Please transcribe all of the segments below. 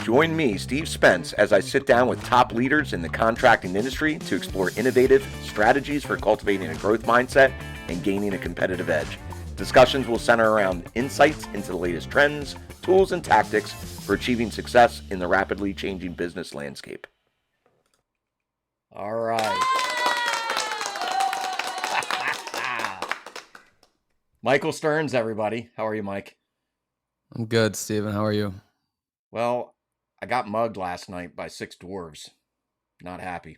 Join me, Steve Spence, as I sit down with top leaders in the contracting industry to explore innovative strategies for cultivating a growth mindset and gaining a competitive edge. Discussions will center around insights into the latest trends, tools, and tactics for achieving success in the rapidly changing business landscape. All right. Michael Stearns, everybody. How are you, Mike? I'm good, Steven. How are you? Well, I got mugged last night by 6 dwarves. Not happy.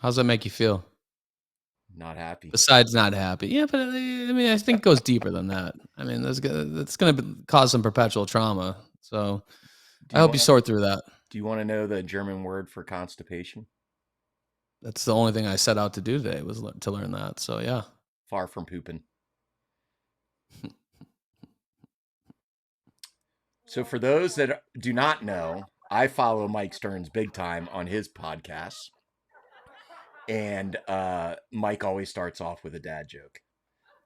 How's that make you feel? Not happy. Besides not happy. Yeah, but I mean, I think it goes deeper than that. I mean, that's going to cause some perpetual trauma. So I hope you sort through that. Do you want to know the German word for constipation? That's the only thing I set out to do today was to learn that. So yeah. Far from pooping. So for those that do not know, I follow Mike Stearns big time on his podcasts. And Mike always starts off with a dad joke.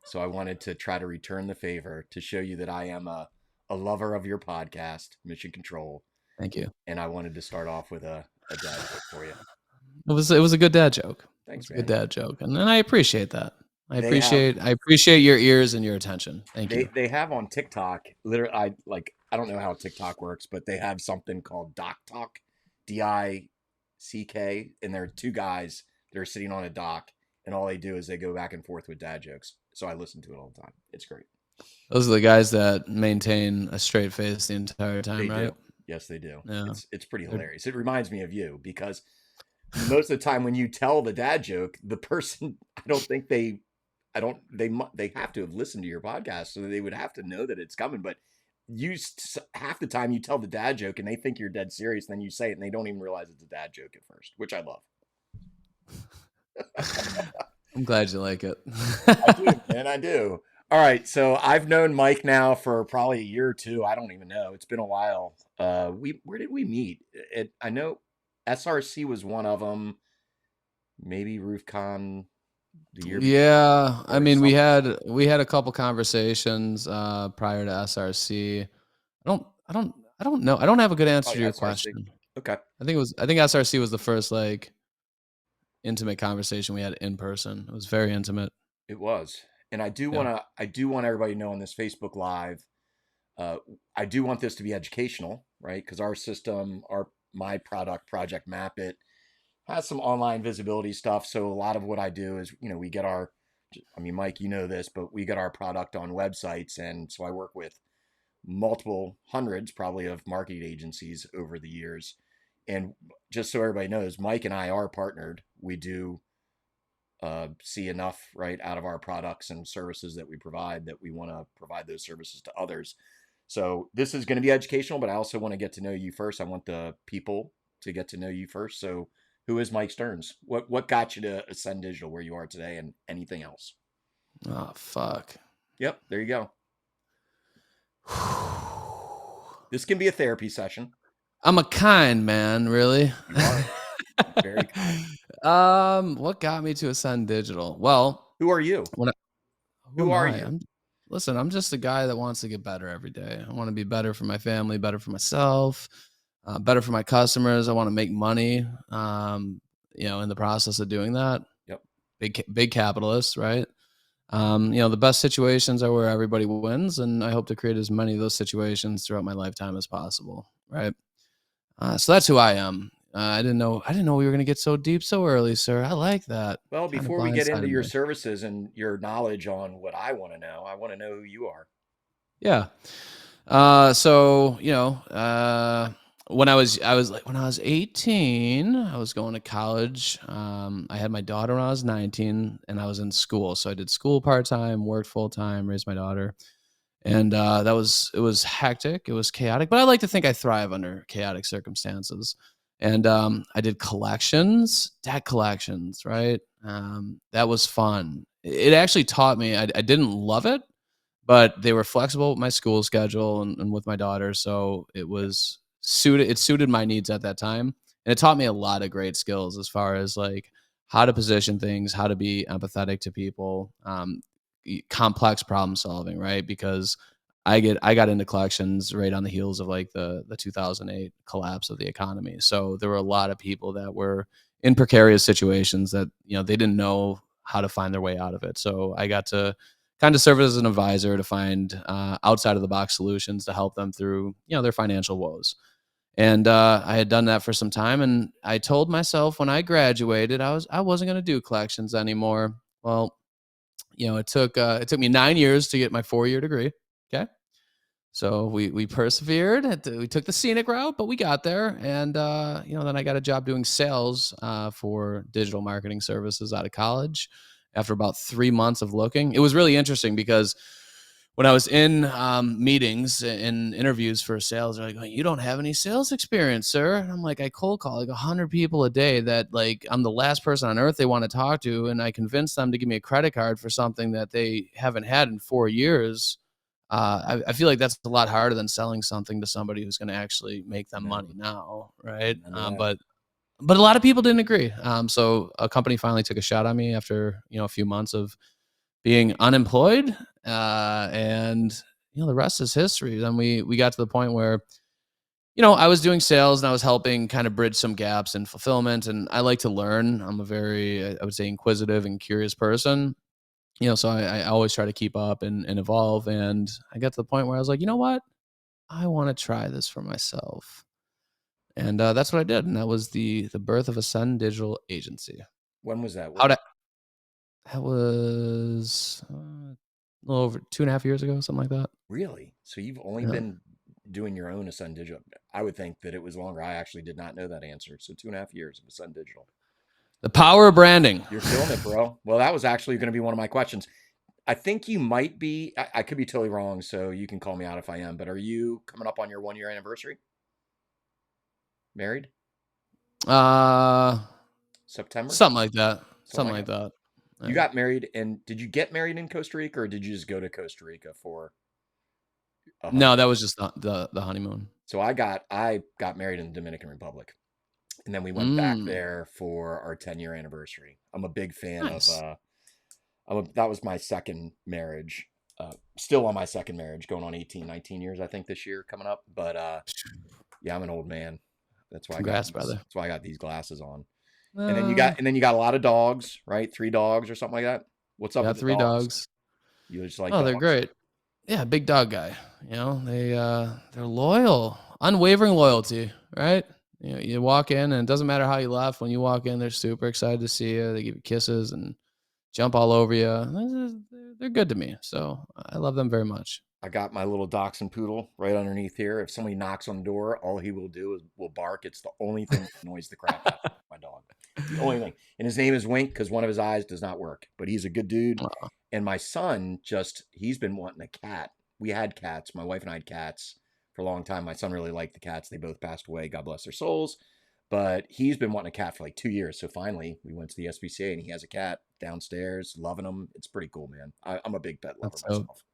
So I wanted to try to return the favor to show you that I am a lover of your podcast, Mission Control. Thank you. And I wanted to start off with a dad joke for you. It was a good dad joke. Thanks, man. Good dad joke. And I appreciate that. I appreciate your ears and your attention. Thank you. They have on TikTok, literally, I don't know how TikTok works, but they have something called Dock Talk, DICK, and there are 2 guys that are sitting on a dock, and all they do is they go back and forth with dad jokes. So I listen to it all the time. It's great. Those are the guys that maintain a straight face the entire time, they right? Do. Yes, they do. Yeah. It's pretty hilarious. It reminds me of you because most of the time when you tell the dad joke, the person, they have to have listened to your podcast, so they would have to know that it's coming. But half the time you tell the dad joke and they think you're dead serious, and then you say it and they don't even realize it's a dad joke at first, which I love. I'm glad you like it. I do, man. I do. All right. So I've known Mike now for probably a year or 2. I don't even know. It's been a while. Where did we meet? I know SRC was one of them. Maybe RoofCon the year. Yeah. I mean, we had a couple conversations prior to SRC. I don't know. I don't have a good answer to your question. Okay. I think SRC was the first intimate conversation we had in person. It was very intimate. It was. And I do want everybody to know on this Facebook Live, I do want this to be educational, right? Because our system, my product, Project Map It, has some online visibility stuff. So a lot of what I do is, we get Mike, you know this, but we get our product on websites. And so I work with multiple hundreds probably of marketing agencies over the years. And just so everybody knows, Mike and I are partnered. We do see enough right out of our products and services that we provide that we want to provide those services to others. So this is going to be educational, but I also want to get to know you first. I want the people to get to know you first. So who is Mike Stearns? What got you to Ascend Digital where you are today, and anything else? Oh, fuck. Yep. There you go. This can be a therapy session. I'm a kind man, really. You are. Very kind. What got me to Ascend Digital? Well, who are you? Who are you? I'm just a guy that wants to get better every day. I want to be better for my family, better for myself, better for my customers. I want to make money, in the process of doing that. Yep. Big capitalist, right? The best situations are where everybody wins, and I hope to create as many of those situations throughout my lifetime as possible, right? So that's who I am. I didn't know we were going to get so deep so early, sir. I like that. Well, before we get into your services and your knowledge on what I want to know who you are. Yeah. When I was 18, I was going to college. I had my daughter when I was 19, and I was in school. So I did school part-time, worked full-time, raised my daughter. And it was hectic. It was chaotic, but I like to think I thrive under chaotic circumstances. And I did debt collections, right? That was fun. It actually taught me, I didn't love it, but they were flexible with my school schedule and with my daughter. So it suited my needs at that time. And it taught me a lot of great skills as far as how to position things, how to be empathetic to people, complex problem solving, right? Because I got into collections right on the heels of like the 2008 collapse of the economy. So there were a lot of people that were in precarious situations that, they didn't know how to find their way out of it. So I got to kind of serve as an advisor to find outside of the box solutions to help them through, their financial woes. And I had done that for some time, and I told myself when I graduated, I wasn't going to do collections anymore. Well, it took me 9 years to get my 4-year degree. Okay, so we persevered. We took the scenic route, but we got there. And then I got a job doing sales for digital marketing services out of college. After about 3 months of looking, it was really interesting because when I was in meetings and interviews for sales, they're like, "Oh, you don't have any sales experience, sir." And I'm like, I cold call like 100 people a day that like I'm the last person on earth they want to talk to. And I convince them to give me a credit card for something that they haven't had in 4 years. I feel like that's a lot harder than selling something to somebody who's going to actually make them money now. Right. But a lot of people didn't agree. So a company finally took a shot on me after, a few months of being unemployed. And the rest is history. Then we got to the point where, I was doing sales and I was helping kind of bridge some gaps in fulfillment. And I like to learn. I'm a very, I would say, inquisitive and curious person. So I always try to keep up and evolve. And I got to the point where I was like, you know what? I want to try this for myself. And that's what I did. And that was the birth of a Sun Digital Agency. When was that? That was a little over 2.5 years ago, something like that. Really? So you've only been doing your own Ascend Digital? I would think that it was longer. I actually did not know that answer. So 2.5 years of Ascend Digital. The power of branding. You're killing it, bro. Well, that was actually going to be one of my questions. I think you might be. I could be totally wrong, so you can call me out if I am. But are you coming up on your 1-year anniversary? Married? September? Something like that. Something like that. You got married, and did you get married in Costa Rica, or did you just go to Costa Rica for? No, that was just the honeymoon. So I got married in the Dominican Republic, and then we went back there for our 10-year anniversary. I'm a big fan of. That was my second marriage. Still on my second marriage, going on 18, 19 years, I think, this year coming up. But yeah, I'm an old man. That's why Congrats, brother. That's why I got these glasses on. And then you got a lot of dogs, right? 3 dogs or something like that. What's up with the 3 dogs? You just like? Oh, they're great. Yeah, big dog guy. They're loyal, unwavering loyalty, right? You walk in, and it doesn't matter how you left. When you walk in, they're super excited to see you. They give you kisses and jump all over you. They're good to me, so I love them very much. I got my little dachshund poodle right underneath here. If somebody knocks on the door, all he will do is will bark. It's the only thing that annoys the crap out of my dog. The only thing. And his name is Wink because one of his eyes does not work. But he's a good dude. And my son he's been wanting a cat. We had cats. My wife and I had cats for a long time. My son really liked the cats. They both passed away. God bless their souls. But he's been wanting a cat for like 2 years. So finally, we went to the SPCA and he has a cat downstairs, loving him. It's pretty cool, man. I'm a big pet lover myself.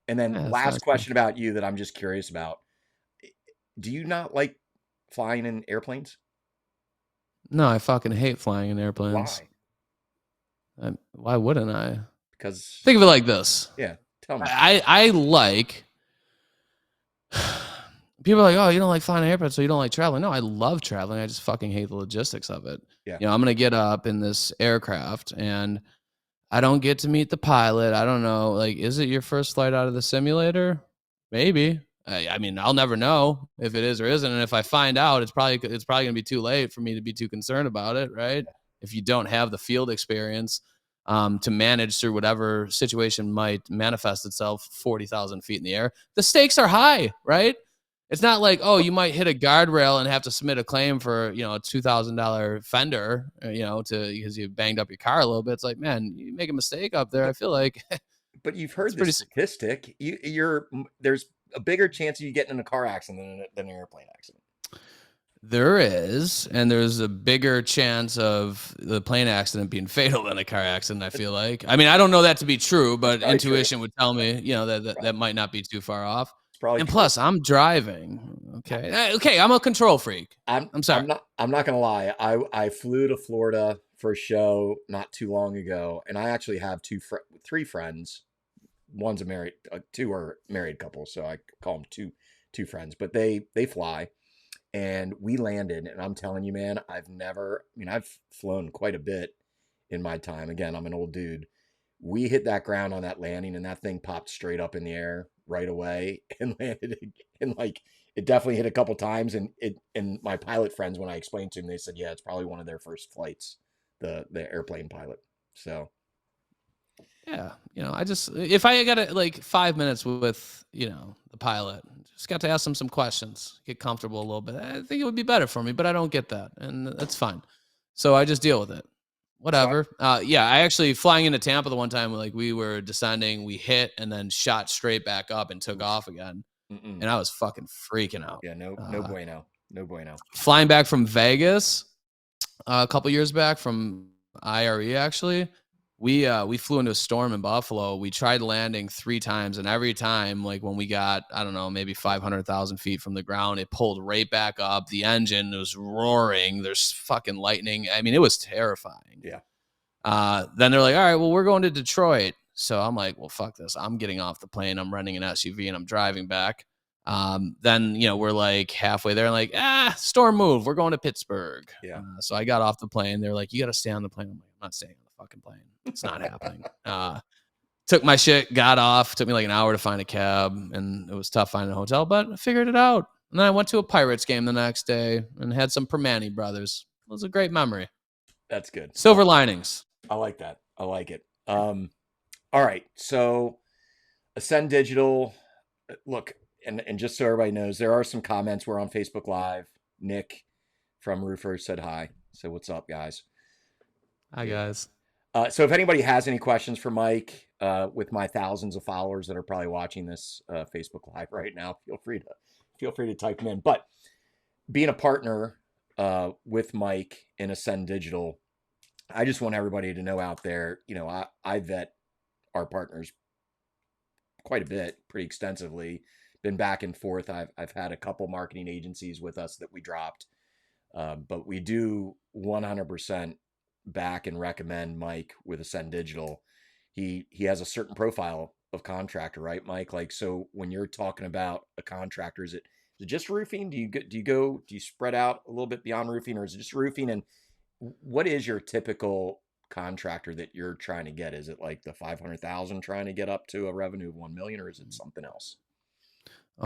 And then last question about you that I'm just curious about. Do you not like flying in airplanes? No, I fucking hate flying in airplanes. Why? Why wouldn't I? Because think of it like this. Yeah, tell me. I like. People are like, oh, you don't like flying an airplane, so you don't like traveling. No, I love traveling. I just fucking hate the logistics of it. Yeah. I'm going to get up in this aircraft and I don't get to meet the pilot. I don't know. Like, is it your first flight out of the simulator? Maybe. I mean, I'll never know if it is or isn't. And if I find out, it's probably going to be too late for me to be too concerned about it, right? If you don't have the field experience to manage through whatever situation might manifest itself 40,000 feet in the air, the stakes are high, right? It's not like, oh, you might hit a guardrail and have to submit a claim for, a $2,000 fender, because you banged up your car a little bit. It's like, man, you make a mistake up there. I feel like. But you've heard this statistic. There's a bigger chance of you getting in a car accident than an airplane accident. There is, and there's a bigger chance of the plane accident being fatal than a car accident, I feel like. I mean, I don't know that to be true, but intuition would tell me, that might not be too far off. And plus, I'm driving. Okay, I'm a control freak. I'm sorry. I'm not gonna lie. I flew to Florida for a show not too long ago, and I actually have three friends. One's a married, two are married couples, so I call them two friends. But they fly, and we landed. And I'm telling you, man, I've flown quite a bit in my time. Again, I'm an old dude. We hit that ground on that landing, and that thing popped straight up in the air right away and landed. And like it definitely hit a couple times. And my pilot friends, when I explained to them, they said, yeah, it's probably one of their first flights, the airplane pilot. So Yeah, if I got like 5 minutes with the pilot, just got to ask him some questions, get comfortable a little bit. I think it would be better for me, but I don't get that, and that's fine. So I just deal with it. Whatever. Yeah, I actually flying into Tampa the one time, like we were descending, we hit and then shot straight back up and took off again, and I was fucking freaking out. Yeah, no bueno, no bueno. Flying back from Vegas a couple years back from IRE, actually. We flew into a storm in Buffalo. We tried landing 3 times, and every time, like when we got, I don't know, maybe 500,000 feet from the ground, it pulled right back up. The engine was roaring. There's fucking lightning. I mean, it was terrifying. Yeah. Then they're like, all right, well, we're going to Detroit. So I'm like, well, fuck this. I'm getting off the plane. I'm renting an SUV and I'm driving back. Then, we're like halfway there and like, storm move. We're going to Pittsburgh. Yeah. So I got off the plane. They're like, you got to stay on the plane. I'm like, I'm not staying on the fucking plane. It's not happening. Took my shit, got off. Took me like an hour to find a cab, and it was tough finding a hotel, but I figured it out. And then I went to a Pirates game the next day and had some Permane brothers. It was a great memory. That's good. Silver linings. I like that. I like it. All right. So Ascend Digital, look, and just so everybody knows, there are some comments. We're on Facebook Live. Nick from Roofer said hi. So what's up, guys? Hi, guys. So if anybody has any questions for Mike, with my thousands of followers that are probably watching this Facebook Live right now, feel free to type them in. But being a partner with Mike in Ascend Digital, I just want everybody to know out there, I vet our partners quite a bit, pretty extensively. Been back and forth. I've had a couple marketing agencies with us that we dropped, but we do 100% back and recommend Mike with Ascend Digital. He has a certain profile of contractor, right, Mike? Like, so when you're talking about a contractor, is it just roofing? Do you spread out a little bit beyond roofing, or is it just roofing? And what is your typical contractor that you're trying to get? Is it like the 500,000 trying to get up to a revenue of 1 million, or is it something else?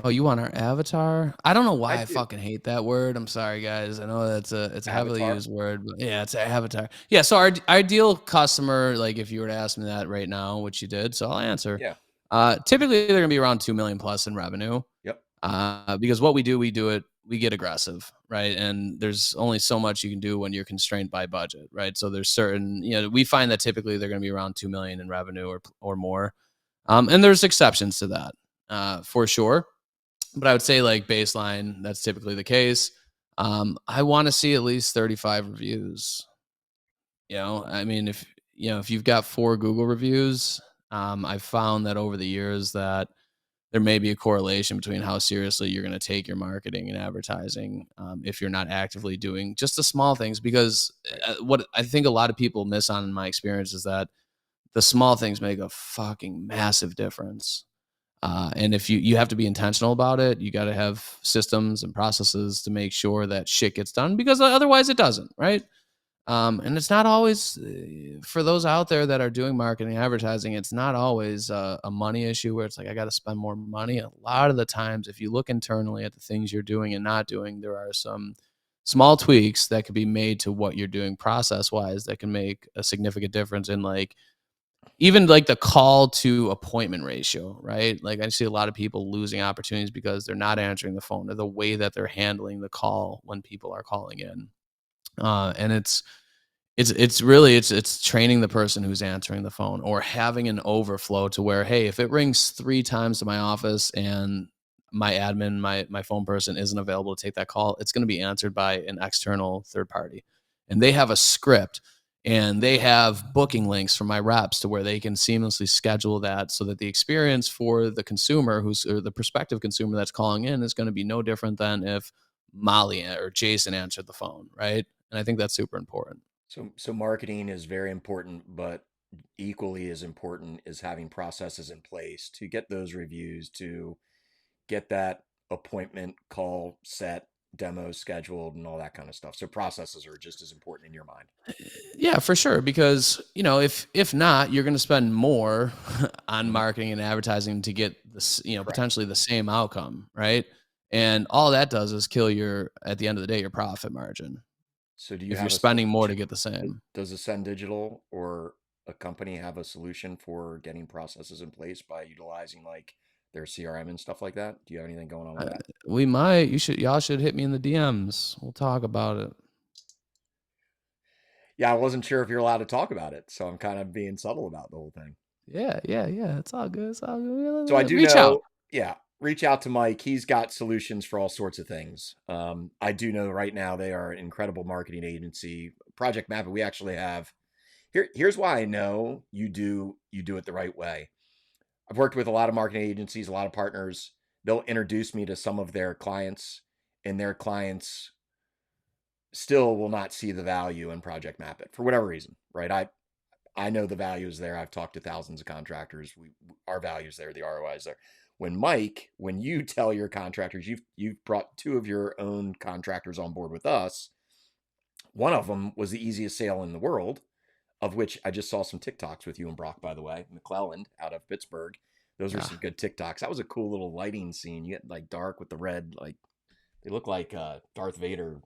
Oh, you want our avatar? I don't know why I fucking hate that word. I'm sorry, guys. I know it's a heavily used word, but yeah, it's an avatar. Yeah, so our ideal customer, like if you were to ask me that right now, which you did, so I'll answer. Yeah. Typically they're gonna be around 2 million plus in revenue. Yep. Because what we get aggressive, right? And there's only so much you can do when you're constrained by budget, right? So there's certain, we find that typically they're gonna be around 2 million in revenue or more. And there's exceptions to that, for sure. But I would say like baseline, that's typically the case. I want to see at least 35 reviews. I mean, if you've got 4 Google reviews, I've found that over the years that there may be a correlation between how seriously you're going to take your marketing and advertising, if you're not actively doing just the small things. Because what I think a lot of people miss on in my experience is that the small things make a fucking massive difference. And if you have to be intentional about it, you got to have systems and processes to make sure that shit gets done, because otherwise it doesn't, right? And it's not always, for those out there that are doing marketing and advertising, it's not always a money issue where it's like, I got to spend more money. A lot of the times, if you look internally at the things you're doing and not doing, there are some small tweaks that could be made to what you're doing process wise that can make a significant difference in even like the call to appointment ratio, right? Like I see a lot of people losing opportunities because they're not answering the phone, or the way that they're handling the call when people are calling in. And it's really training the person who's answering the phone, or having an overflow to where, hey, if it rings 3 times to my office and my admin, my phone person isn't available to take that call, it's going to be answered by an external third party, and they have a script. And they have booking links from my reps to where they can seamlessly schedule that, so that the experience for the consumer or the prospective consumer that's calling in is going to be no different than if Molly or Jason answered the phone, right? And I think that's super important. So marketing is very important, but equally as important is having processes in place to get those reviews, to get that appointment call set, demo scheduled, and all that kind of stuff. So processes are just as important in your mind. Yeah, for sure. Because if not, you're going to spend more on Hmm. marketing and advertising to get this, Correct. potentially the same outcome, right? And all that does is kill your, at the end of the day, your profit margin. So do you If you're have a spending more to solution? get the same. Does Ascend Digital or a company have a solution for getting processes in place by utilizing like their CRM and stuff like that? Do you have anything going on with Uh, that? y'all should hit me in the DMs. We'll talk about it. Yeah, I wasn't sure if you're allowed to talk about it, so I'm kind of being subtle about the whole thing. Yeah, yeah, yeah. It's all good. It's all So I good. do Reach out. know, yeah, reach out to Mike. He's got solutions for all sorts of things. I do know right now they are an incredible marketing agency. Project Map, we actually have here's why I know you do it the right way. I've worked with a lot of marketing agencies, a lot of partners. They'll introduce me to some of their clients, and their clients still will not see the value in Project Map It for whatever reason, right? I know the value is there. I've talked to thousands of contractors. Our value is there. The ROI is there. When you tell your contractors, you've brought two of your own contractors on board with us. One of them was the easiest sale in the world, of which I just saw some TikToks with you and Brock, by the way, McClelland out of Pittsburgh. Those were Yeah. some good TikToks. That was a cool little lighting scene. You get like dark with the red, like they look like Darth Vader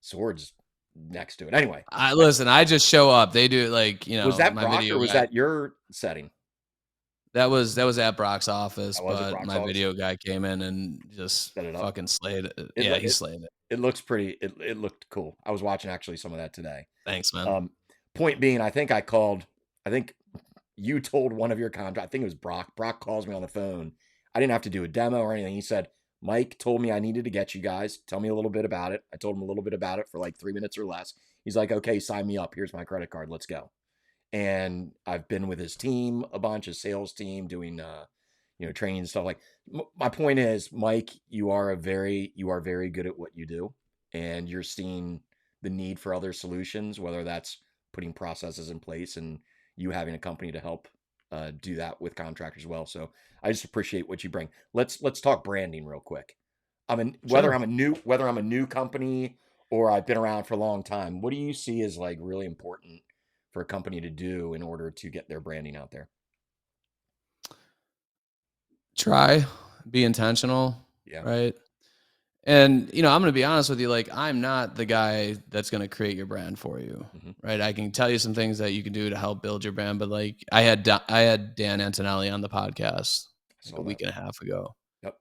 swords next to it. Anyway, I listen. I just show up. They do like was that my Brock or video was guy. that your setting? That was at Brock's office, Was it but Brock's my office? video guy came in and just Set it up. fucking slayed it. It Yeah, lo- he it slayed it. it looks pretty. It looked cool. I was watching actually some of that today. Thanks, man. Um, Point being, I think I called. I think you told one of your contract. I think it was Brock. Brock calls me on the phone. I didn't have to do a demo or anything. He said, Mike told me I needed to get you guys. Tell me a little bit about it. I told him a little bit about it for like 3 minutes or less. He's like, okay, sign me up. Here's my credit card. Let's go. And I've been with his team a bunch, his sales team, doing training and stuff. Like my point is, Mike, you are very good at what you do, and you're seeing the need for other solutions, whether that's putting processes in place and you having a company to help do that with contractors as well. So I just appreciate what you bring. Let's talk branding real quick. Sure. Whether I'm a new company or I've been around for a long time. What do you see as like really important for a company to do in order to get their branding out there? Try, be intentional, Yeah. right? And I'm gonna be honest with you. Like, I'm not the guy that's gonna create your brand for you, Hmm. right? I can tell you some things that you can do to help build your brand, but like I had Dan Antonelli on the podcast I like a saw that. week and a half ago. Yep.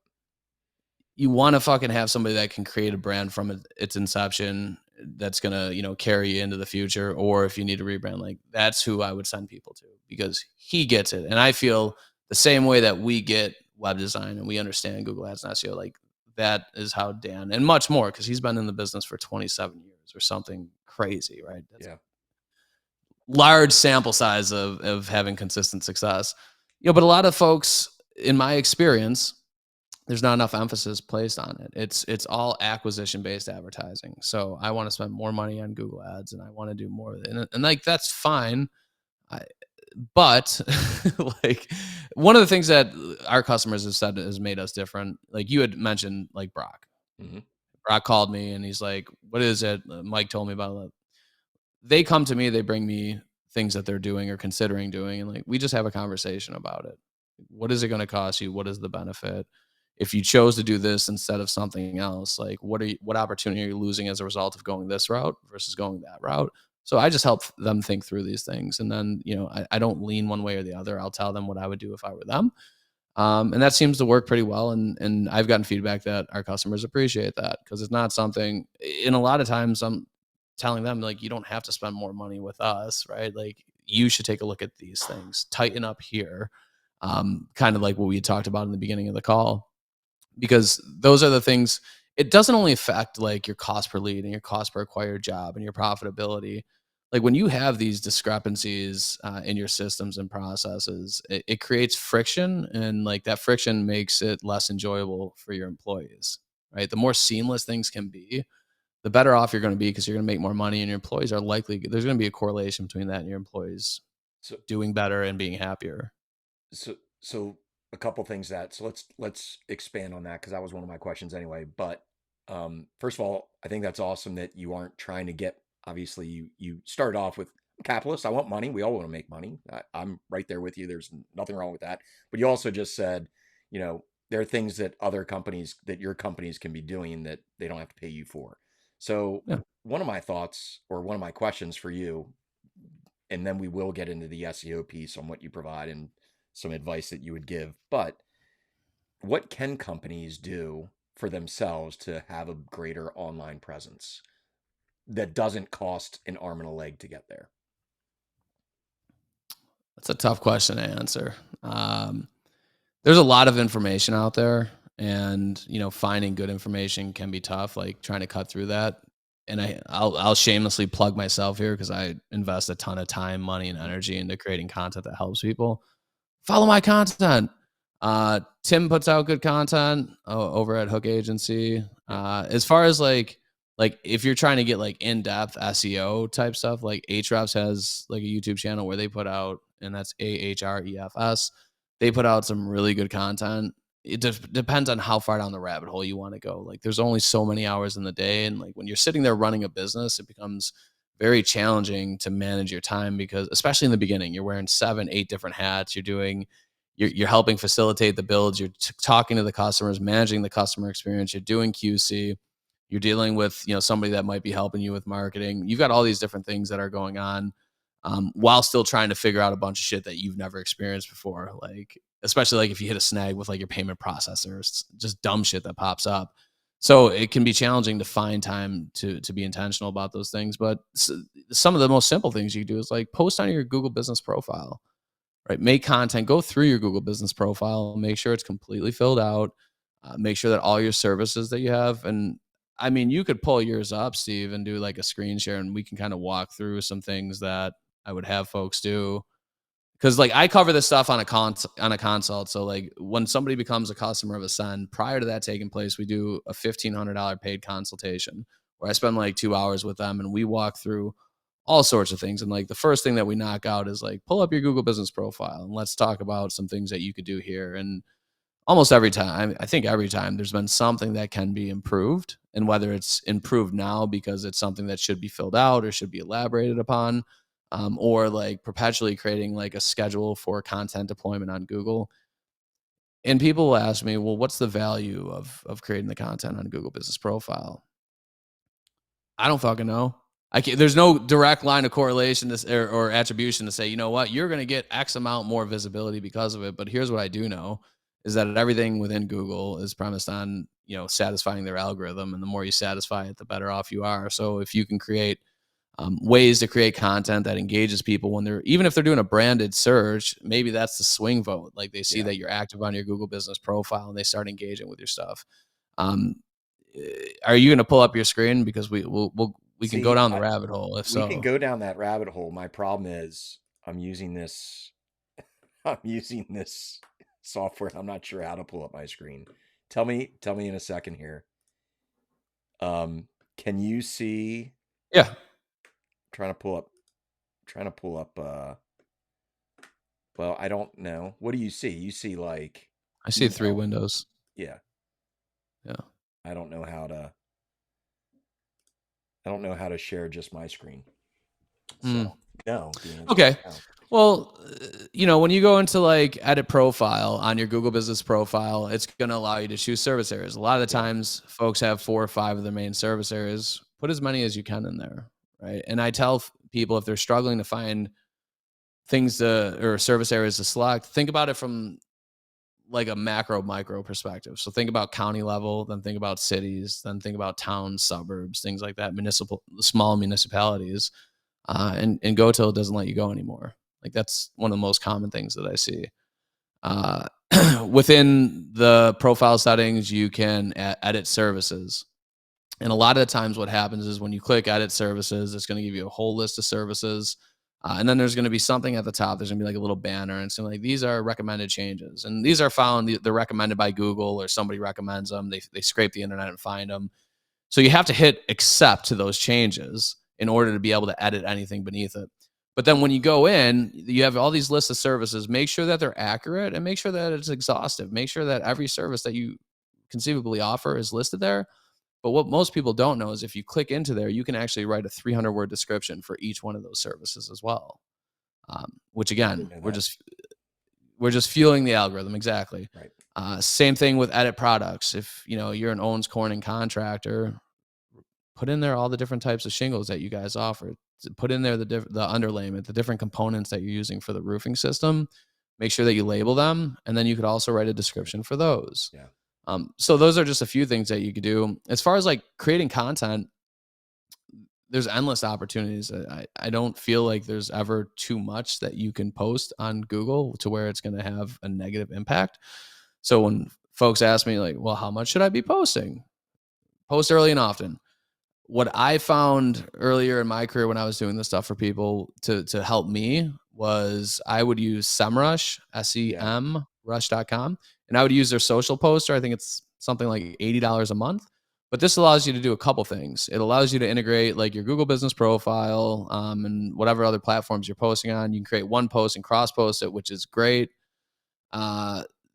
You want to fucking have somebody that can create a brand from its inception that's gonna carry you into the future, or if you need to rebrand, like that's who I would send people to because he gets it. And I feel the same way that we get web design and we understand Google Ads and SEO, like that is how Dan, and much more because he's been in the business for 27 years or something crazy, right? That's a Yeah. large sample size of having consistent success. But a lot of folks, in my experience, there's not enough emphasis placed on it. It's all acquisition based advertising. So I want to spend more money on Google Ads and I want to do more of it. And like that's fine. I, but like one of the things that our customers have said has made us different. Like you had mentioned, like Brock. Hmm. Brock called me and he's like, "What is it?" Mike told me about it. They come to me, they bring me things that they're doing or considering doing, and like we just have a conversation about it. What is it going to cost you? What is the benefit? If you chose to do this instead of something else, like what opportunity are you losing as a result of going this route versus going that route? So I just help them think through these things. And then, I don't lean one way or the other. I'll tell them what I would do if I were them. And that seems to work pretty well. And I've gotten feedback that our customers appreciate that because it's not something, in a lot of times I'm telling them like, you don't have to spend more money with us, right? Like you should take a look at these things, tighten up here. Kind of like what we had talked about in the beginning of the call, because those are the things. It doesn't only affect like your cost per lead and your cost per acquired job and your profitability. Like when you have these discrepancies in your systems and processes, it creates friction, and like that friction makes it less enjoyable for your employees, right? The more seamless things can be, the better off you're going to be because you're going to make more money and your employees are likely, there's going to be a correlation between that and your employees So doing better and being happier. so a couple things that so let's expand on that because that was one of my questions anyway. But first of all, I think that's awesome that you aren't trying to get. Obviously, you started off with capitalist. I want money. We all want to make money. I'm right there with you. There's nothing wrong with that. But you also just said, there are things that other companies that your companies can be doing that they don't have to pay you for. So Yeah. one of my thoughts or one of my questions for you, and then we will get into the SEO piece on what you provide and some advice that you would give. But what can companies do for themselves to have a greater online presence that doesn't cost an arm and a leg to get there? That's a tough question to answer. There's a lot of information out there, and finding good information can be tough. Like trying to cut through that. And I'll shamelessly plug myself here because I invest a ton of time, money, and energy into creating content that helps people. Follow my content. Tim puts out good content over at Hook Agency. Yeah. As far as like if you're trying to get like in-depth SEO type stuff, like Ahrefs has like a YouTube channel where they put out, and that's Ahrefs. They put out some really good content. It depends on how far down the rabbit hole you want to go. Like there's only so many hours in the day, and like when you're sitting there running a business, it becomes very challenging to manage your time because especially in the beginning, you're wearing 7, 8 different hats. You're helping facilitate the builds. You're talking to the customers, managing the customer experience. You're doing QC. You're dealing with somebody that might be helping you with marketing. You've got all these different things that are going on while still trying to figure out a bunch of shit that you've never experienced before. Like especially like if you hit a snag with like your payment processor, it's just dumb shit that pops up. So it can be challenging to find time to be intentional about those things. But some of the most simple things you do is like post on your Google Business profile, right? Make content, go through your Google Business profile, make sure it's completely filled out, make sure that all your services that you have. And I mean, you could pull yours up, Steve, and do like a screen share, and we can kind of walk through some things that I would have folks do. Because like I cover this stuff on a consult. So like when somebody becomes a customer of Ascend, prior to that taking place, we do a $1,500 paid consultation where I spend like 2 hours with them and we walk through all sorts of things. And like the first thing that we knock out is like pull up your Google Business profile and let's talk about some things that you could do here. And almost every time, I think every time there's been something that can be improved. And whether it's improved now because it's something that should be filled out or should be elaborated upon, or like perpetually creating like a schedule for content deployment on Google. And people will ask me, well, what's the value of creating the content on Google Business Profile? I don't fucking know. I can't, there's no direct line of correlation or attribution to say, you know what, you're going to get X amount more visibility because of it. But here's what I do know is that everything within Google is premised on, satisfying their algorithm. And the more you satisfy it, the better off you are. So if you can create ways to create content that engages people when even if they're doing a branded search, maybe that's the swing vote. Like they see that you're active on your Google Business profile and they start engaging with your stuff. Um, are you going to pull up your screen because we can go See, down the rabbit hole if we can so? go down that rabbit hole. My problem is I'm using this I'm using this software. I'm not sure how to pull up my screen. Tell me in a second here. Can you see Yeah, trying to pull up well, I don't know. What do you see? You see like I see 3 email. windows. Yeah. Yeah. I don't know how to share just my screen. So, Mm. no, the answer is Okay. no. Well, when you go into like edit profile on your Google Business profile, it's going to allow you to choose service areas. A lot of the Yeah. times, folks have 4 or 5 of the main service areas. Put as many as you can in there, right? And I tell people if they're struggling to find or service areas to select, think about it from like a macro micro perspective. So think about county level, then think about cities, then think about towns, suburbs, things like that, small municipalities, and go till it doesn't let you go anymore. Like that's one of the most common things that I see. Uh, within the profile settings, you can edit services. And a lot of the times, what happens is when you click edit services, it's going to give you a whole list of services. And then there's going to be something at the top. There's going to be like a little banner and something like these are recommended changes. And these are they're recommended by Google or somebody recommends them. They scrape the internet and find them. So you have to hit accept to those changes in order to be able to edit anything beneath it. But then when you go in, you have all these lists of services. Make sure that they're accurate and make sure that it's exhaustive. Make sure that every service that you conceivably offer is listed there. But what most people don't know is if you click into there, you can actually write a 300-word description for each one of those services as well. Which again, we're just fueling the algorithm. Exactly. Right. Same thing with edit products. If you're an Owens Corning contractor, put in there all the different types of shingles that you guys offer. Put in there the underlayment, the different components that you're using for the roofing system. Make sure that you label them, and then you could also write a description for those. Yeah. So those are just a few things that you could do. As far as like creating content, there's endless opportunities. I don't feel like there's ever too much that you can post on Google to where it's going to have a negative impact. So when folks ask me like, well, how much should I be posting? Post early and often. What I found earlier in my career when I was doing this stuff for people to help me was I would use SEMrush, SEM, rush.com, and I would use their social poster. I think it's something like $80 a month. But this allows you to do a couple things. It allows you to integrate like your Google business profile and whatever other platforms you're posting on. You can create one post and cross post it, which is great.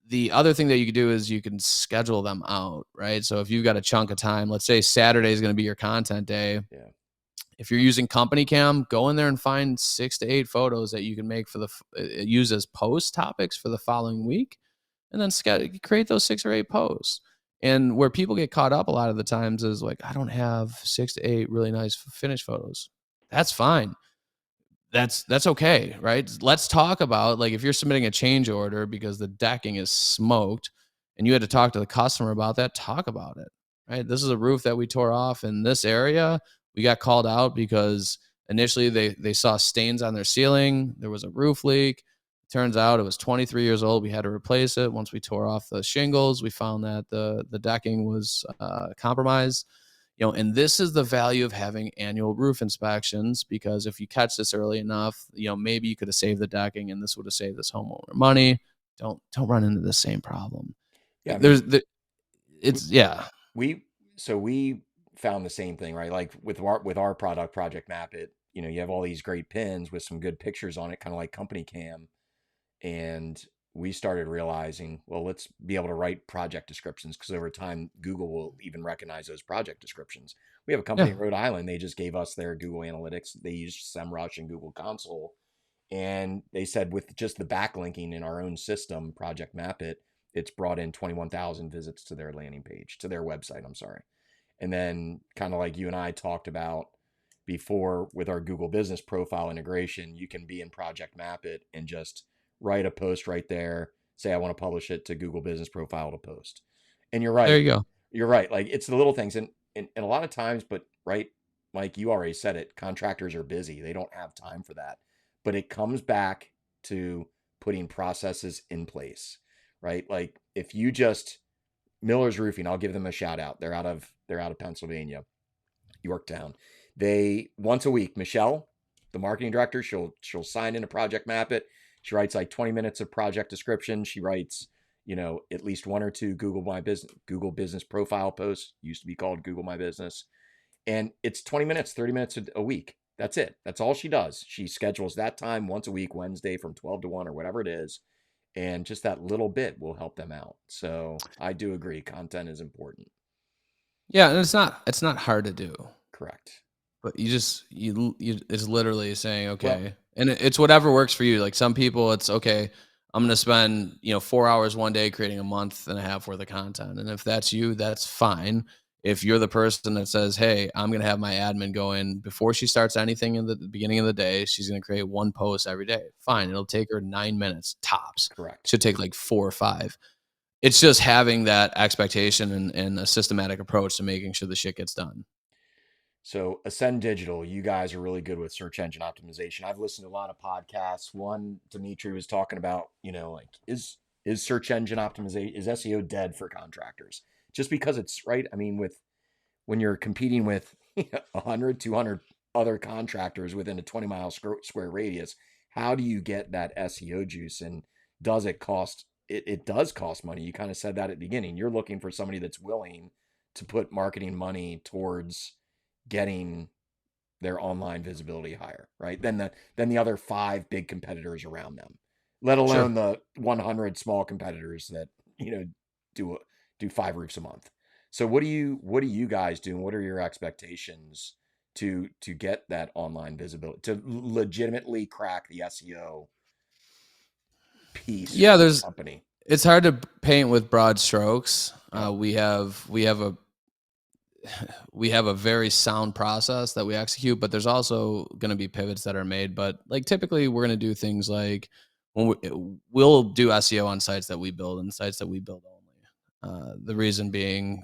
The other thing that you can do is you can schedule them out, right? So if you've got a chunk of time, let's say Saturday is going to be your content day. Yeah. If you're using Company Cam, go in there and find 6 to 8 photos that you can make for use as post topics for the following week, and then create those 6 or 8 posts. And where people get caught up a lot of the times is like, I don't have 6 to 8 really nice finished photos. That's fine. That's okay, right? Let's talk about like if you're submitting a change order because the decking is smoked and you had to talk to the customer about that, talk about it, right? This is a roof that we tore off in this area. We got called out because initially they saw stains on their ceiling. There was a roof leak. Turns out it was 23 years old. We had to replace it. Once we tore off the shingles, we found that the decking was compromised. And this is the value of having annual roof inspections, because if you catch this early enough, maybe you could have saved the decking and this would have saved this homeowner money. Don't run into the same problem. Yeah. We found the same thing, right? Like with our product, Project Map It, you have all these great pins with some good pictures on it, kind of like Company Cam. And we started realizing, well, let's be able to write project descriptions, because over time, Google will even recognize those project descriptions. We have a company in Rhode Island. They just gave us their Google Analytics. They used SEMrush and Google Console. And they said with just the backlinking in our own system, Project Map It, it's brought in 21,000 visits to their landing page, to their website, I'm sorry. And then kind of like you and I talked about before with our Google business profile integration, you can be in Project Map It and just write a post right there, say I want to publish it to Google business profile to post. And you're right. There you go. You're right. Like it's the little things. And a lot of times, but right, Mike, you already said it, contractors are busy. They don't have time for that. But it comes back to putting processes in place, right? Like if you just Miller's Roofing, I'll give them a shout out. They're out of Pennsylvania, Yorktown. They once a week, Michelle, the marketing director, she'll sign in a Project Map It. She writes like 20 minutes of project description. She writes, at least 1 or 2 Google business profile posts. Used to be called Google My Business. And it's 20 minutes, 30 minutes a week. That's it. That's all she does. She schedules that time once a week, Wednesday from 12 to 1 or whatever it is. And just that little bit will help them out. So I do agree. Content is important. Yeah. And it's not hard to do. Correct. But you it's literally saying, okay. Well, and it's whatever works for you. Like some people it's okay, I'm going to spend, 4 hours one day creating a month and a half worth of content. And if that's you, that's fine. If you're the person that says, hey, I'm going to have my admin go in before she starts anything in the beginning of the day, she's going to create one post every day. Fine. It'll take her 9 minutes tops. Correct. Should take like 4 or 5. It's just having that expectation and a systematic approach to making sure the shit gets done. So Ascend Digital, you guys are really good with search engine optimization. I've listened to a lot of podcasts. One, Dimitri was talking about, like is search engine optimization, is SEO dead for contractors? Just because it's right. I mean, when you're competing with 100, 200 other contractors within a 20-mile square radius, how do you get that SEO juice? And does it cost? It does cost money. You kind of said that at the beginning. You're looking for somebody that's willing to put marketing money towards getting their online visibility higher, right? Than the other five big competitors around them, let Sure. alone the 100 small competitors that do do 5 roofs a month. So what are you guys doing? What are your expectations to get that online visibility, to legitimately crack the SEO piece Yeah, for the company? it's hard to paint with broad strokes. Yep. We have a very sound process that we execute, but there's also going to be pivots that are made. But like typically, we're going to do things like we'll do SEO on sites that we build and sites that we build only. The reason being,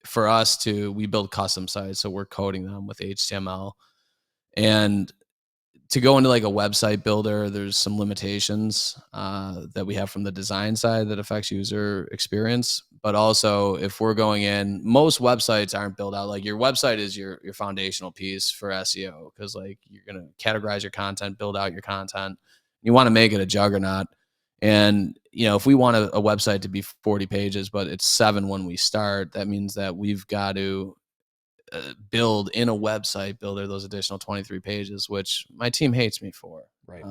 for us we build custom sites, so we're coding them with HTML, and to go into like a website builder, there's some limitations that we have from the design side that affects user experience. But also, if we're going in, most websites aren't built out. Like your website is your foundational piece for SEO, because like you're gonna categorize your content, build out your content. You want to make it a juggernaut. And if we want a website to be 40 pages, but it's 7 when we start, that means that we've got to build in a website builder those additional 23 pages, which my team hates me for. Right.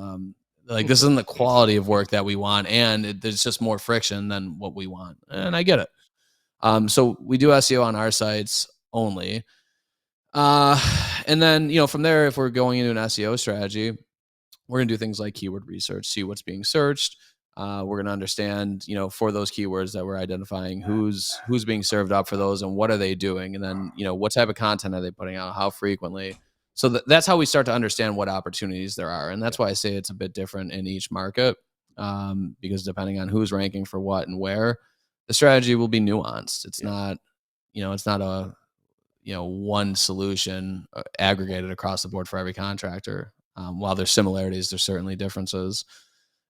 Like this isn't the quality of work that we want, and there's just more friction than what we want, and I get it. So we do SEO on our sites only, and then from there, if we're going into an SEO strategy, we're gonna do things like keyword research, see what's being searched. We're gonna understand, for those keywords that we're identifying, who's being served up for those, and what are they doing, and then what type of content are they putting out, how frequently. So that's how we start to understand what opportunities there are, and that's why I say it's a bit different in each market, because depending on who's ranking for what and where, the strategy will be nuanced. It's not, it's not a one solution aggregated across the board for every contractor. While there's similarities, there's certainly differences.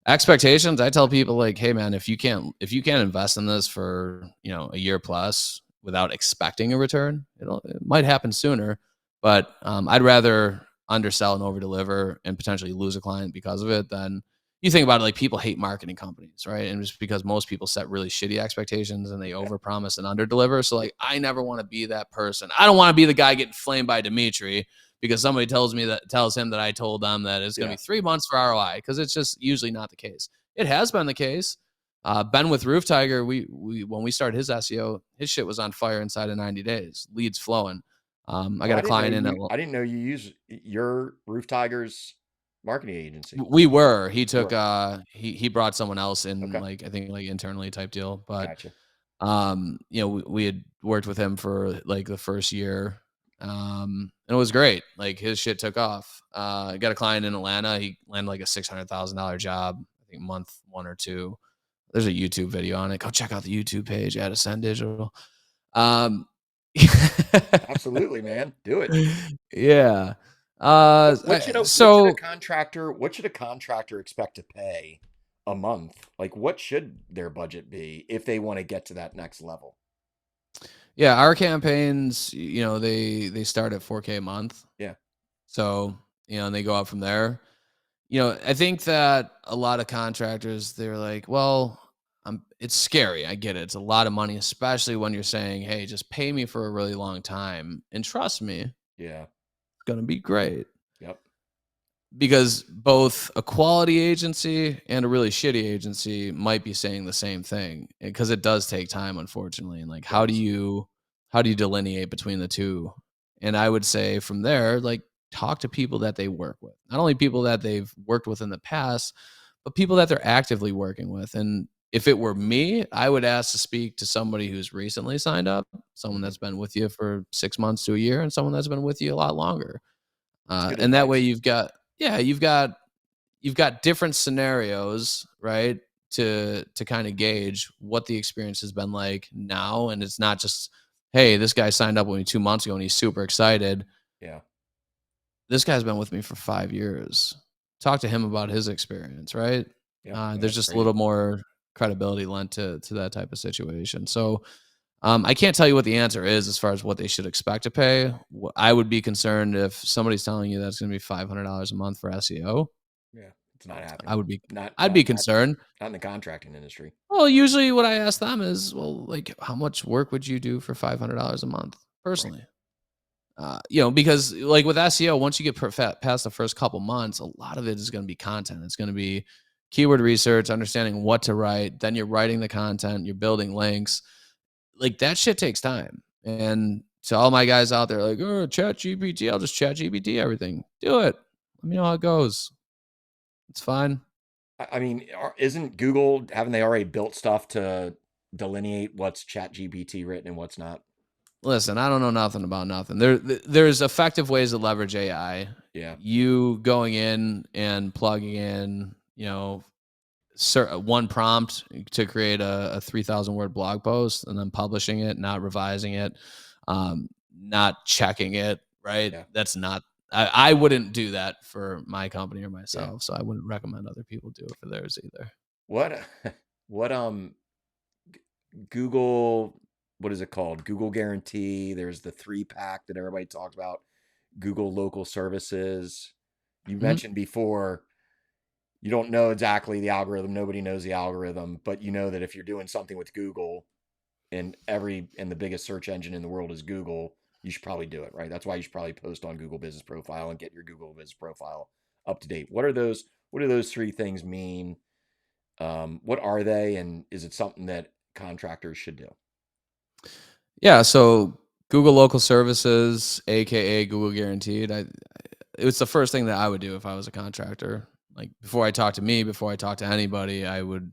Expectations, I tell people like, hey man, if you can't invest in this for a year plus without expecting a return, it might happen sooner. But I'd rather undersell and over deliver and potentially lose a client because of it than, you think about it, like people hate marketing companies, right? And just because most people set really shitty expectations and they overpromise and underdeliver. So like, I never want to be that person. I don't want to be the guy getting flamed by Dimitri because somebody tells him that I told them that it's going to be 3 months for ROI, because it's just usually not the case. It has been the case. Ben with Roof Tiger, we when we started his SEO, his shit was on fire inside of 90 days, leads flowing. I got a client in I didn't know you use your Roof Tigers marketing agency. He took he brought someone else in, Okay. like I think like internally type deal, but Gotcha. we had worked with him for like the first year, and it was great. Like his shit took off. I got a client in Atlanta. He landed like a $600,000 job, I think month 1 or 2. There's a YouTube video on it. Go check out the YouTube page at Ascend Digital. Absolutely, man. Do it. Yeah. What should a contractor expect to pay a month? Like what should their budget be if they want to get to that next level? Yeah, our campaigns, they start at 4K a month. Yeah. So, and they go up from there. I think that a lot of contractors, they're like, well, it's scary. I get it. It's a lot of money, especially when you're saying, hey, just pay me for a really long time. And trust me, it's Yeah. going to be great. Yep. Because both a quality agency and a really shitty agency might be saying the same thing, because it does take time, unfortunately. And like, how do you delineate between the two? And I would say from there, like, talk to people that they work with, not only people that they've worked with in the past, but people that they're actively working with. And if it were me, I would ask to speak to somebody who's recently signed up, someone that's been with you for 6 months to a year, and someone that's been with you a lot longer. Good And that way advice. you've got different scenarios, right? To kind of gauge what the experience has been like now. And it's not just, hey, this guy signed up with me 2 months ago and he's super excited. Yeah. This guy's been with me for 5 years. Talk to him about his experience, right? Yeah. There's That's just a great. little more credibility lent to that type of situation. So I can't tell you what the answer is as far as what they should expect to pay. I would be concerned if somebody's telling you that's going to be $500 a month for SEO. Yeah. It's not I happening. would be, Not I'd not be not concerned. not in the contracting industry. Well, usually what I ask them is, well, like, how much work would you do for $500 a month Right. personally? Because like with SEO, once you get past the first couple months, a lot of it is going to be content. It's going to be keyword research, understanding what to write. Then you're writing the content, you're building links. Like that shit takes time. And to all my guys out there, like, oh, chat GPT, I'll just chat GPT everything. Do it. Let me know how it goes. It's fine. I mean, isn't Google, haven't they already built stuff to delineate what's Chat GPT written and what's not? Listen, I don't know nothing about nothing. There's effective ways to leverage AI. Yeah. You going in and plugging in, one prompt to create a 3,000 word blog post and then publishing it, not revising it, not checking it, right? Yeah. That's not, I wouldn't do that for my company or Yeah. myself. So I wouldn't recommend other people do it for theirs either. What what Google, what is it called? Google Guarantee. There's the 3-pack that everybody talks about. Google Local Services. You Mhm. mentioned before you don't know exactly the algorithm. Nobody knows the algorithm, but you know that if you're doing something with Google and the biggest search engine in the world is Google, you should probably do it, right? That's why you should probably post on Google Business Profile and get your Google Business Profile up to date. What are those? What do those three things mean? What are they, and is it something that contractors should do? Yeah. So Google local services, AKA Google guaranteed. It was the first thing that I would do if I was a contractor. Like before I talk to me, before I talk to anybody, I would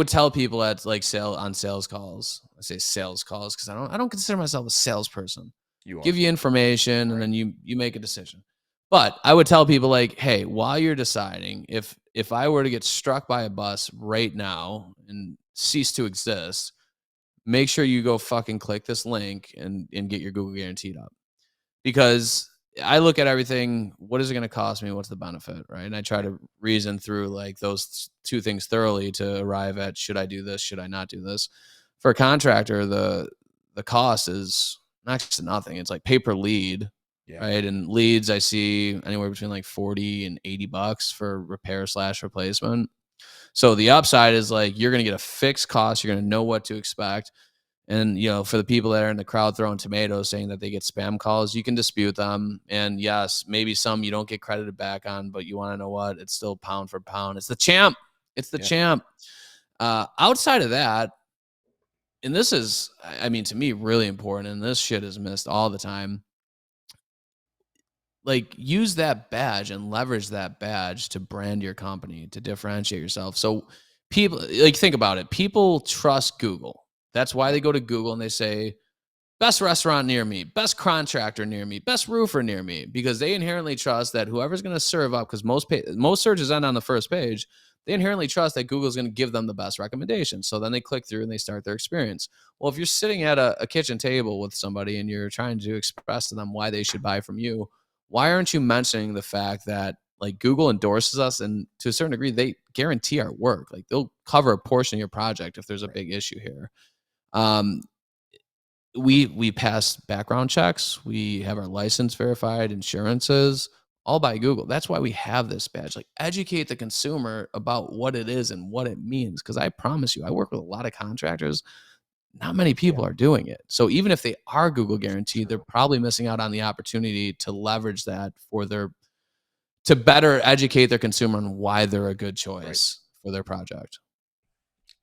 tell people at like sales calls. I say sales calls because I don't consider myself a salesperson. You are Give you information and right. then you make a decision. But I would tell people like, hey, while you're deciding, if I were to get struck by a bus right now and cease to exist, make sure you go fucking click this link and get your Google guaranteed up. Because I look at everything, what is it going to cost me? What's the benefit? Right. And I try Right. to reason through like those two things thoroughly to arrive at, should I do this? Should I not do this? For a contractor, the cost is next to nothing. It's like pay per lead. Yeah. Right. And leads I see anywhere between like 40 and $80 for repair / replacement. So the upside is like you're going to get a fixed cost. You're going to know what to expect. And, for the people that are in the crowd throwing tomatoes saying that they get spam calls, you can dispute them. And yes, maybe some you don't get credited back on, but you want to know what? It's still pound for pound. It's the champ. It's the Yeah. champ. Outside of that, and this is, I mean, to me, really important, and this shit is missed all the time. Like, use that badge and leverage that badge to brand your company, to differentiate yourself. So, people, like, think about it. People trust Google. That's why Yep. they go to Google and they say, best restaurant near me, best contractor near me, best roofer near me, because they inherently trust that whoever's going to serve up, because most searches end on the first page, they inherently trust that Google's going to give them the best recommendations. So then they click through and they start their experience. Well, if you're sitting at a kitchen table with somebody and you're trying to express to them why they should buy from you, why aren't you mentioning the fact that like Google endorses us and to a certain degree they guarantee our work? Like they'll cover a portion of your project if there's a Right. big issue here. Um, we pass background checks, we have our license verified, insurances, all by Google. That's why we have this badge. Like educate the consumer about what it is and what it means. Because I promise you, I work with a lot of contractors. Not many Yeah. people are doing it. So even if they are Google guaranteed, they're True. probably missing out on the opportunity to leverage that to better educate their consumer on why they're a good Right. choice for their project.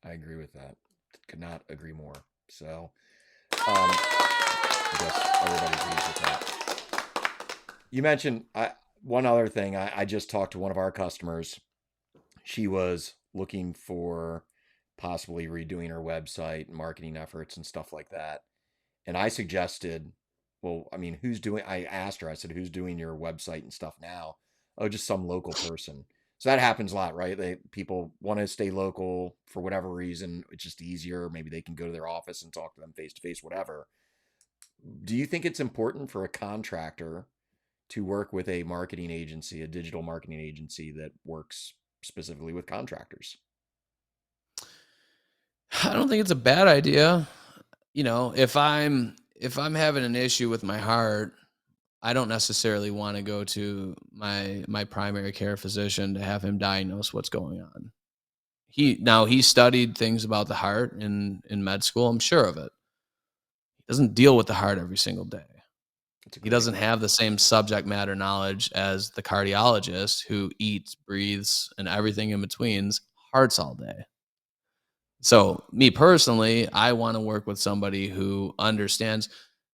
I agree with that. Could not agree more. So, I guess everybody agrees with that. You mentioned one other thing. I just talked to one of our customers. She was looking for possibly redoing her website, marketing efforts, and stuff like that. And I suggested, well, I mean, I asked her, I said, who's doing your website and stuff now? Oh, just some local person. So that happens a lot, right? People want to stay local for whatever reason. It's just easier. Maybe they can go to their office and talk to them face to face, whatever. Do you think it's important for a contractor to work with a marketing agency, a digital marketing agency that works specifically with contractors? I don't think it's a bad idea. If I'm having an issue with my heart, I don't necessarily want to go to my primary care physician to have him diagnose what's going on. He studied things about the heart in med school, I'm sure of it. He doesn't deal with the heart every single day. That's a He great doesn't point. have the same subject matter knowledge as the cardiologist who eats, breathes, and everything in between's hearts all day. So, me personally, I want to work with somebody who understands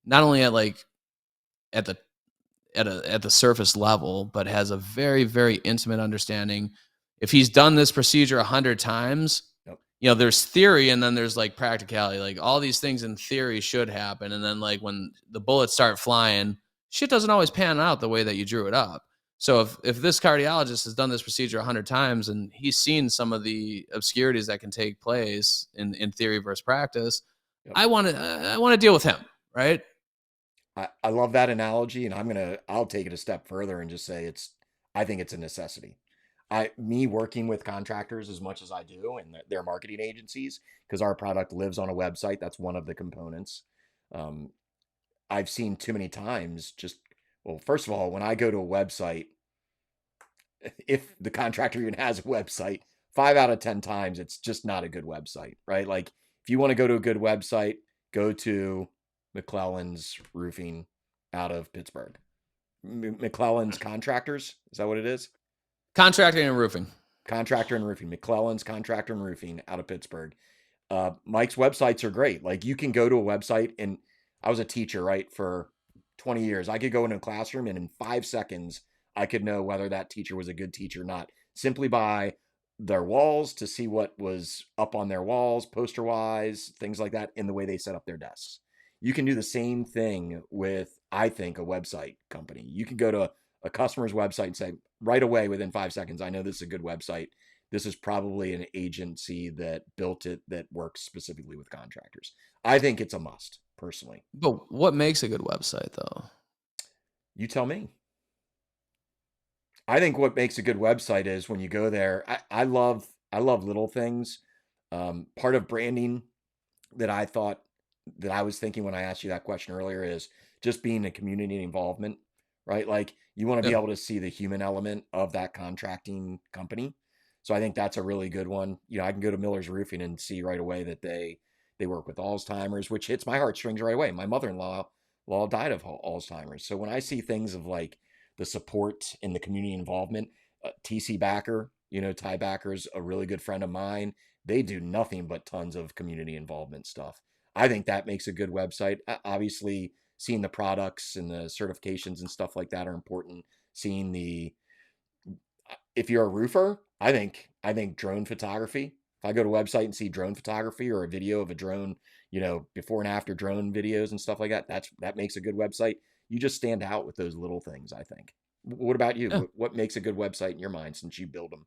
not only at the at the surface level, but has a very, very intimate understanding. If he's done this procedure 100 times, Yep. there's theory and then there's like practicality. Like all these things in theory should happen. And then like when the bullets start flying, shit doesn't always pan out the way that you drew it up. So if this cardiologist has done this procedure 100 times and he's seen some of the obscurities that can take place in theory versus practice, Yep. I want to deal with him, right? I love that analogy, and I'll take it a step further and just say I think it's a necessity. Me working with contractors as much as I do and their marketing agencies, because our product lives on a website, that's one of the components. Um, I've seen too many times well, first of all, when I go to a website, if the contractor even has a website, 5 out of 10 times it's just not a good website, right? Like if you want to go to a good website, go to McClellan's Roofing out of Pittsburgh. McClellan's Contractors, is that what it is? Contracting and roofing. Contractor and Roofing. McClellan's Contractor and Roofing out of Pittsburgh. Mike's websites are great. Like you can go to a website, and I was a teacher, right, for 20 years. I could go into a classroom and in 5 seconds, I could know whether that teacher was a good teacher or not simply by their walls to see what was up on their walls, poster wise, things like that, in the way they set up their desks. You can do the same thing with, I think, a website company. You can go to a customer's website and say, right away, within 5 seconds, I know this is a good website. This is probably an agency that built it that works specifically with contractors. I think it's a must, personally. But what makes a good website though? You tell me. I think what makes a good website is when you go there. I love little things. Part of branding that I was thinking when I asked you that question earlier is just being a community involvement, right? Like you want to be Yeah. able to see the human element of that contracting company. So I think that's a really good one. I can go to Miller's Roofing and see right away that they work with Alzheimer's, which hits my heartstrings right away. My mother-in-law died of Alzheimer's. So when I see things of like the support and the community involvement, TC Backer, Ty Backer's a really good friend of mine. They do nothing but tons of community involvement stuff. I think that makes a good website. Obviously, seeing the products and the certifications and stuff like that are important. Seeing if you're a roofer, I think drone photography. If I go to a website and see drone photography or a video of a drone, before and after drone videos and stuff like that, that makes a good website. You just stand out with those little things, I think. What about you? Yeah. What makes a good website in your mind since you build them?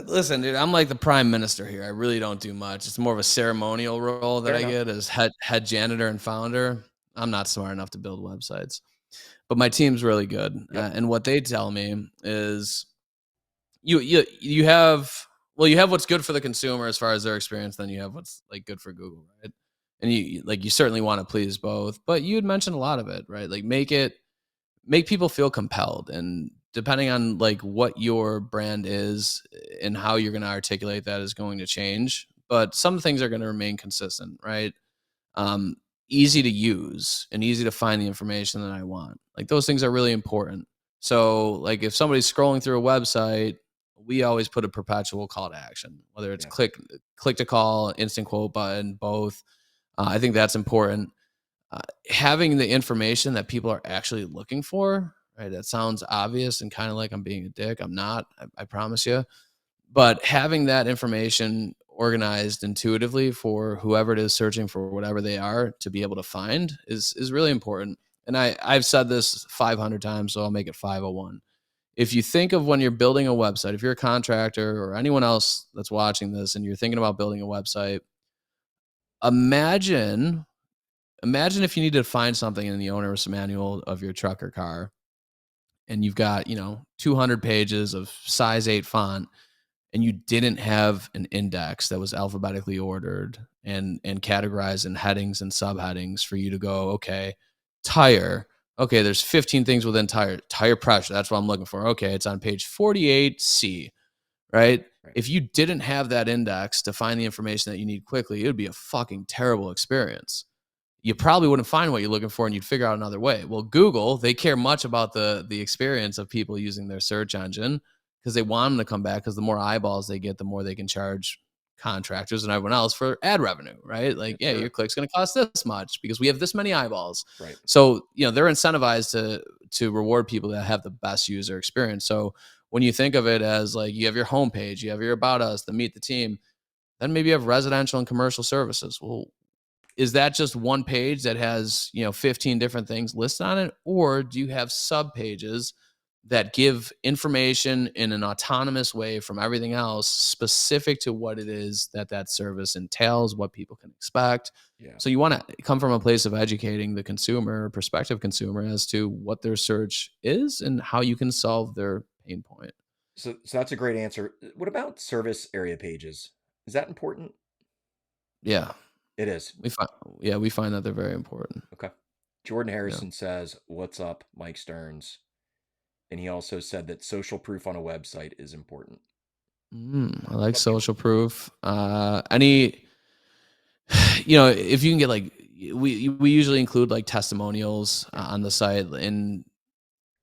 Listen, dude, I'm like the prime minister here. I really don't do much. It's more of a ceremonial role that Fair I enough. get as head janitor and founder. I'm not smart enough to build websites, but my team's really good. Yep. And what they tell me is you have you have what's good for the consumer as far as their experience, then you have what's like good for Google, right? And you certainly want to please both, but you had mentioned a lot of it, right? Like make people feel compelled, and depending on like what your brand is and how you're going to articulate that is going to change, but some things are going to remain consistent, right? um Easy to use and easy to find the information that I want, like those things are really important. So like if somebody's scrolling through a website, we always put a perpetual call to action, whether it's Yeah. click to call, instant quote button, both. I think that's important. uh, Having the information that people are actually looking for, right? That sounds obvious and kind of like I'm being a dick. I'm not, I promise you. But having that information organized intuitively for whoever it is searching for whatever they are to be able to find is really important. And I've said this 500 times, so I'll make it 501. If you think of when you're building a website, if you're a contractor or anyone else that's watching this and you're thinking about building a website, imagine imagine if you need to find something in the owner's manual of your truck or car, and you've got 200 pages of size 8 font, and you didn't have an index that was alphabetically ordered and categorized in headings and subheadings for you to go, okay, tire. Okay, there's 15 things within tire pressure. That's what I'm looking for. Okay, it's on page 48C, right? Right. If you didn't have that index to find the information that you need quickly, it would be a fucking terrible experience. You probably wouldn't find what you're looking for and you'd figure out another way. Well, Google, they care much about the experience of people using their search engine because they want them to come back, because the more eyeballs they get, the more they can charge contractors and everyone else for ad revenue, right? Like, yeah, your Sure. click's going to cost this much because we have this many eyeballs. Right. So, they're incentivized to reward people that have the best user experience. So when you think of it as like you have your homepage, you have your about us, the meet the team, then maybe you have residential and commercial services. Well, is that just one page that has 15 different things listed on it, or do you have sub pages that give information in an autonomous way from everything else, specific to what it is that service entails, what people can expect? Yeah. So you want to come from a place of educating the consumer, prospective consumer, as to what their search is and how you can solve their pain point. So that's a great answer. What about service area pages? Is that important? Yeah, It is. we find we find that they're very important. Okay. Jordan Yeah. Harrison says, "What's up, Mike Stearns?" And he also said that social proof on a website is important. I like Some people. social proof. Any, if you can get like, we usually include like testimonials Yeah. on the site, and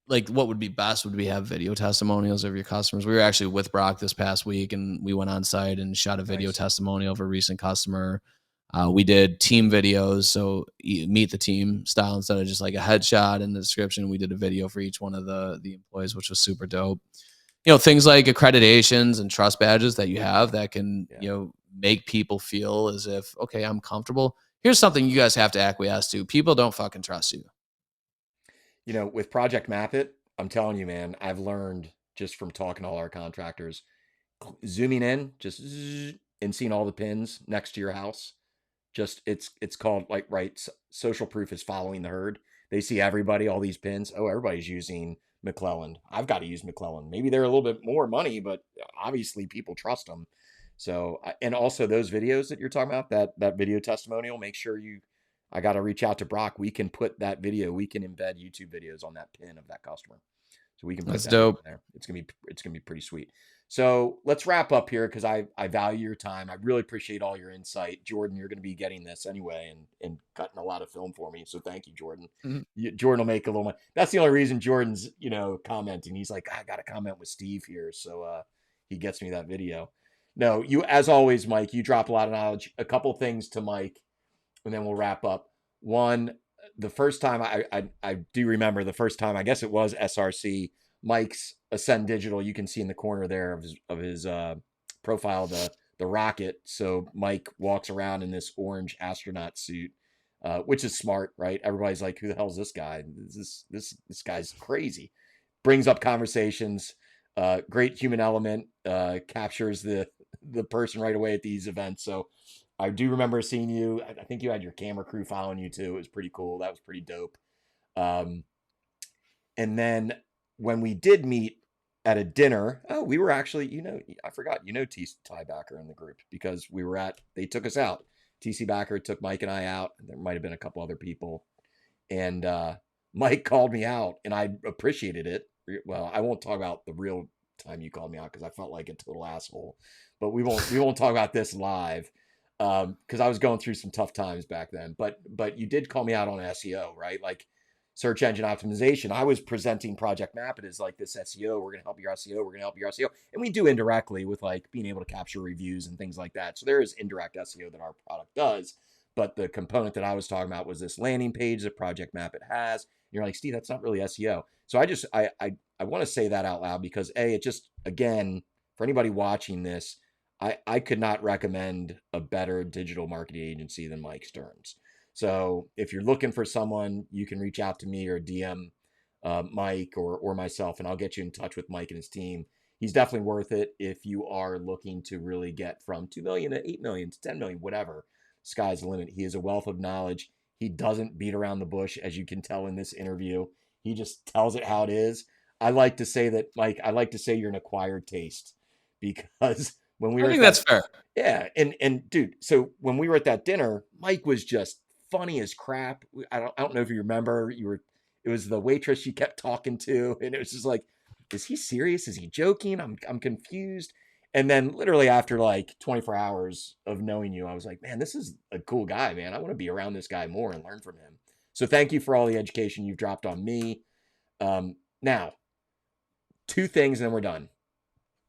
like what would be best would be have video testimonials of your customers. We were actually with Brock this past week, and we went on site and shot a video Nice. testimonial of a recent customer. We did team videos, so meet the team style instead of just like a headshot in the description. We did a video for each one of the employees, which was super dope. Things like accreditations and trust badges that you have that can, Yeah. make people feel as if, okay, I'm comfortable. Here's something you guys have to acquiesce to. People don't fucking trust you. With Project Map It, I'm telling you, man, I've learned just from talking to all our contractors, zooming in, just and seeing all the pins next to your house. Just it's called like right. Social proof is following the herd. They see everybody, all these pins. Oh, everybody's using McClelland. I've got to use McClelland. Maybe they're a little bit more money, but obviously people trust them. So, and also those videos that you're talking about, that video testimonial, make sure you. I got to reach out to Brock. We can put that video. We can embed YouTube videos on that pin of that customer, so we can put That's that in dope. there. It's gonna be pretty sweet. So let's wrap up here because I value your time. I really appreciate all your insight, Jordan. You're going to be getting this anyway and cutting a lot of film for me. So thank you, Jordan. Mhm. Jordan will make a little money. That's the only reason Jordan's commenting. He's like, I got to comment with Steve here, so he gets me that video. No, you as always, Mike. You drop a lot of knowledge. A couple things to Mike, and then we'll wrap up. One, the first time I do remember the first time, I guess it was SRC, Mike's Ascend Digital. You can see in the corner there of his profile the rocket. So Mike walks around in this orange astronaut suit, which is smart, right? Everybody's like, "Who the hell is this guy? This guy's crazy." Brings up conversations. Great human element. Captures the person right away at these events. So I do remember seeing you. I think you had your camera crew following you too. It was pretty cool. That was pretty dope. Um, and then when we did meet at a dinner, we were actually, I forgot, Ty Backer in the group because they took us out. TC Backer took Mike and I out. There might have been a couple other people. And Mike called me out and I appreciated it. Well, I won't talk about the real time you called me out because I felt like a total asshole, but we won't talk about this live because I was going through some tough times back then. But you did call me out on SEO, right? Like search engine optimization. I was presenting Project Map It as like this SEO. We're going to help your SEO. We're going to help your SEO. And we do indirectly with like being able to capture reviews and things like that. So there is indirect SEO that our product does. But the component that I was talking about was this landing page that Project Map It has. And you're like, Steve, that's not really SEO. So I want to say that out loud because it just, again, for anybody watching this, I could not recommend a better digital marketing agency than Mike Stearns. So if you're looking for someone, you can reach out to me or DM Mike or myself, and I'll get you in touch with Mike and his team. He's definitely worth it if you are looking to really get from 2 million to 8 million to 10 million, whatever. Sky's the limit. He is a wealth of knowledge. He doesn't beat around the bush, as you can tell in this interview. He just tells it how it is. I like to say that, Mike, I like to say you're an acquired taste because when we I were at think that, that's fair. yeah, and dude, so when we were at that dinner, Mike was just funny as crap. I don't know if you remember. It was the waitress you kept talking to, and it was just like, is he serious? Is he joking? I'm confused. And then literally after like 24 hours of knowing you, I was like, man, this is a cool guy, man. I want to be around this guy more and learn from him. So thank you for all the education you've dropped on me. Now, two things, and then we're done.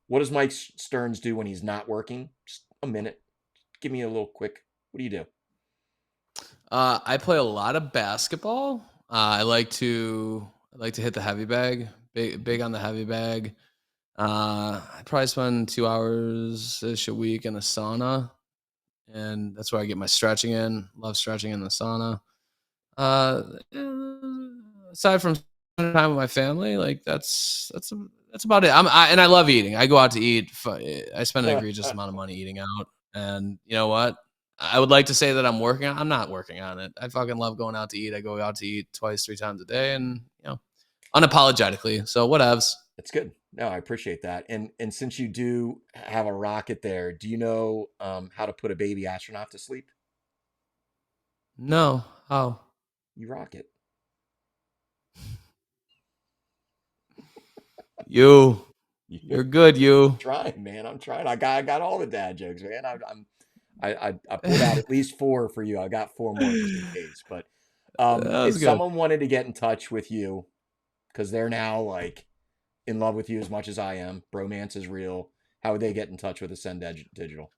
What does Mike Stearns do when he's not working? Just a minute. Give me a little quick. What do you do? I play a lot of basketball. I like to hit the heavy bag. Big on the heavy bag. I probably spend 2 hours ish a week in the sauna, and that's where I get my stretching in. Love stretching in the sauna. Uh, Aside from spending time with my family, like that's about it. And I love eating. I go out to eat. I spend an egregious amount of money eating out, and you know what? I would like to say that I'm working on. I'm not working on it. I fucking love going out to eat. I go out to eat twice, 3 times a day, and unapologetically. So whatevs. That's good. No, I appreciate that. And since you do have a rocket there, do you know how to put a baby astronaut to sleep? No, how? You rock it. You're good. I'm trying, man. I'm trying. I got all the dad jokes, man. I pulled out at least four for you. I got four more just in case. But That was if good. someone wanted to get in touch with you, because they're now like in love with you as much as I am, bromance is real. How would they get in touch with Ascend Digital?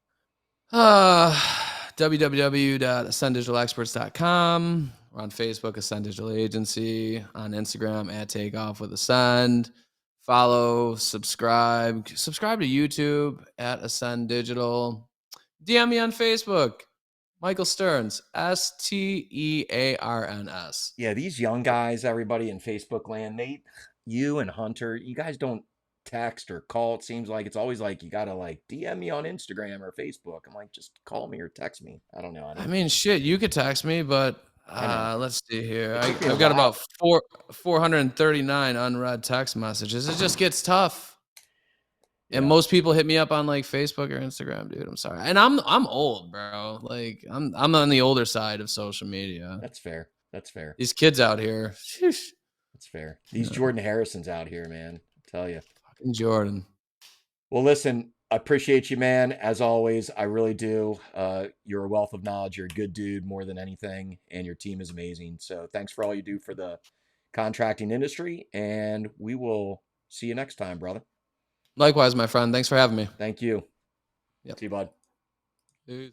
Uh, www.ascenddigitalexperts.com. We're on Facebook, Ascend Digital Agency. On Instagram, at Takeoff with Ascend. Follow, subscribe to YouTube at Ascend Digital. DM me on Facebook, Michael Stearns, Stearns. Yeah, these young guys, everybody in Facebook land, you and Hunter, you guys don't text or call. It seems like it's always like you gotta like DM me on Instagram or Facebook. I'm like, just call me or text me. I don't know. I mean, shit, you could text me, but I know. let's see here. It took me a I've got while. about 439 unread text messages. It just gets tough. And Yeah, most people hit me up on like Facebook or Instagram, dude. I'm sorry. And I'm old, bro. Like I'm on the older side of social media. that's fair. That's fair. These kids out here. Sheesh. That's fair. These Jordan Harrisons out here, man. I tell you. Fucking Jordan. Well, listen, I appreciate you, man. As always, I really do. You're a wealth of knowledge. You're a good dude more than anything, and your team is amazing. So thanks for all you do for the contracting industry, and we will see you next time, brother. Likewise, my friend. Thanks for having me. Thank you. Yep. See you, bud. Peace.